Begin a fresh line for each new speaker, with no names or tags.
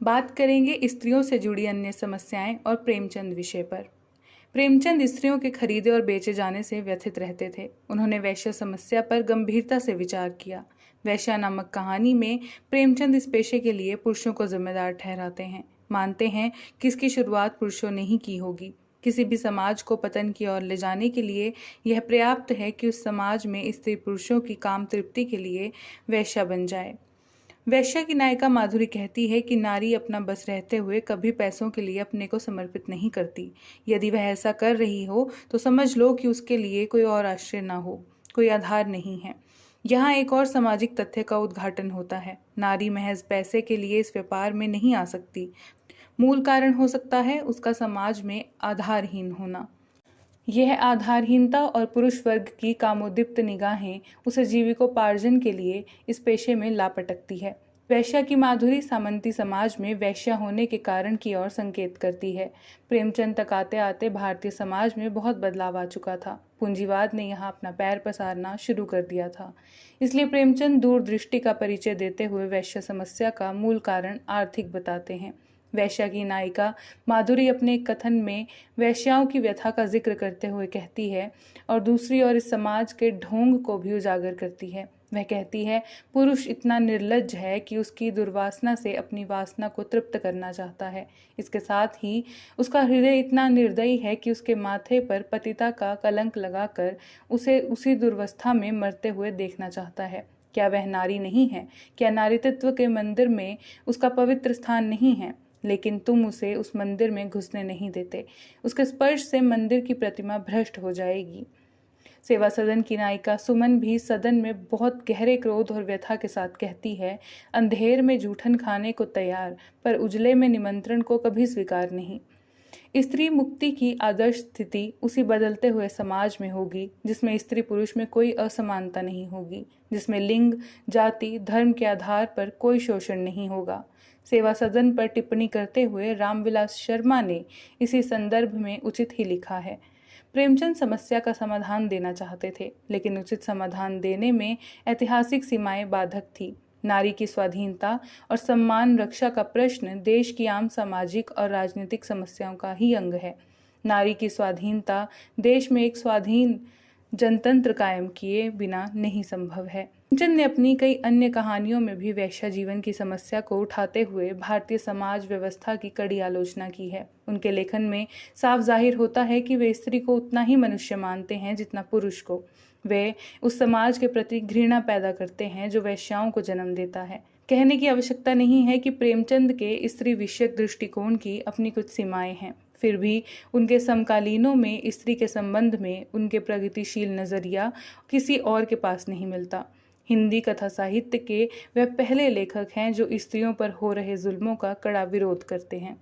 बात करेंगे स्त्रियों से जुड़ी अन्य समस्याएं और प्रेमचंद विषय पर। प्रेमचंद स्त्रियों के खरीदे और बेचे जाने से व्यथित रहते थे। उन्होंने वैश्य समस्या पर गंभीरता से विचार किया। वैश्या नामक कहानी में प्रेमचंद इस पेशे के लिए पुरुषों को जिम्मेदार ठहराते हैं। मानते हैं कि इसकी शुरुआत पुरुषों ने ही की होगी। किसी भी समाज को पतन की ओर ले जाने के लिए यह पर्याप्त है कि उस समाज में स्त्री पुरुषों की काम तृप्ति के लिए वैश्या बन जाए। वैश्या की नायिका माधुरी कहती है कि नारी अपना बस रहते हुए कभी पैसों के लिए अपने को समर्पित नहीं करती। यदि वह ऐसा कर रही हो तो समझ लो कि उसके लिए कोई और आश्रय ना हो, कोई आधार नहीं है। यहाँ एक और सामाजिक तथ्य का उद्घाटन होता है। नारी महज पैसे के लिए इस व्यापार में नहीं आ सकती। मूल कारण हो सकता है उसका समाज में आधारहीन होना। यह आधारहीनता और पुरुष वर्ग की कामोद्दीप्त निगाहें उसे जीविकोपार्जन के लिए इस पेशे में ला पटकती है। वैश्या की माधुरी सामंती समाज में वैश्या होने के कारण की ओर संकेत करती है। प्रेमचंद तक आते आते भारतीय समाज में बहुत बदलाव आ चुका था। पूंजीवाद ने यहाँ अपना पैर पसारना शुरू कर दिया था। इसलिए प्रेमचंद दूरदृष्टि का परिचय देते हुए वैश्य समस्या का मूल कारण आर्थिक बताते हैं। वैश्या की नायिका माधुरी अपने एक कथन में वैश्याओं की व्यथा का जिक्र करते हुए कहती है और दूसरी ओर इस समाज के ढोंग को भी उजागर करती है। वह कहती है, पुरुष इतना निर्लज्ज है कि उसकी दुर्वासना से अपनी वासना को तृप्त करना चाहता है। इसके साथ ही उसका हृदय इतना निर्दयी है कि उसके माथे पर पतिता का कलंक लगाकर उसे उसी दुर्वस्था में मरते हुए देखना चाहता है। क्या वह नारी नहीं है? क्या नारीत्व के मंदिर में उसका पवित्र स्थान नहीं है? लेकिन तुम उसे उस मंदिर में घुसने नहीं देते। उसके स्पर्श से मंदिर की प्रतिमा भ्रष्ट हो जाएगी। सेवा सदन की नायिका सुमन भी सदन में बहुत गहरे क्रोध और व्यथा के साथ कहती है, अंधेर में जूठन खाने को तैयार, पर उजले में निमंत्रण को कभी स्वीकार नहीं। स्त्री मुक्ति की आदर्श स्थिति उसी बदलते हुए समाज में होगी जिसमें स्त्री पुरुष में कोई असमानता नहीं होगी, जिसमें लिंग, जाति, धर्म के आधार पर कोई शोषण नहीं होगा। सेवा सदन पर टिप्पणी करते हुए रामविलास शर्मा ने इसी संदर्भ में उचित ही लिखा है। प्रेमचंद समस्या का समाधान देना चाहते थे, लेकिन उचित समाधान देने में ऐतिहासिक सीमाएं बाधक थी। नारी की स्वाधीनता और सम्मान रक्षा का प्रश्न देश की आम सामाजिक और राजनीतिक समस्याओं का ही अंग है। नारी की स्वाधीनता देश में एक स्वाधीन जनतंत्र कायम किए बिना नहीं संभव है। प्रेमचंद ने अपनी कई अन्य कहानियों में भी वैश्या जीवन की समस्या को उठाते हुए भारतीय समाज व्यवस्था की कड़ी आलोचना की है। उनके लेखन में साफ जाहिर होता है कि वे स्त्री को उतना ही मनुष्य मानते हैं जितना पुरुष को। वे उस समाज के प्रति घृणा पैदा करते हैं जो वैश्याओं को जन्म देता है। कहने की आवश्यकता नहीं है कि प्रेमचंद के स्त्री विषयक दृष्टिकोण की अपनी कुछ सीमाएं हैं। फिर भी उनके समकालीनों में स्त्री के संबंध में उनके प्रगतिशील नजरिया किसी और के पास नहीं मिलता। हिंदी कथा साहित्य के वह पहले लेखक हैं जो स्त्रियों पर हो रहे जुल्मों का कड़ा विरोध करते हैं।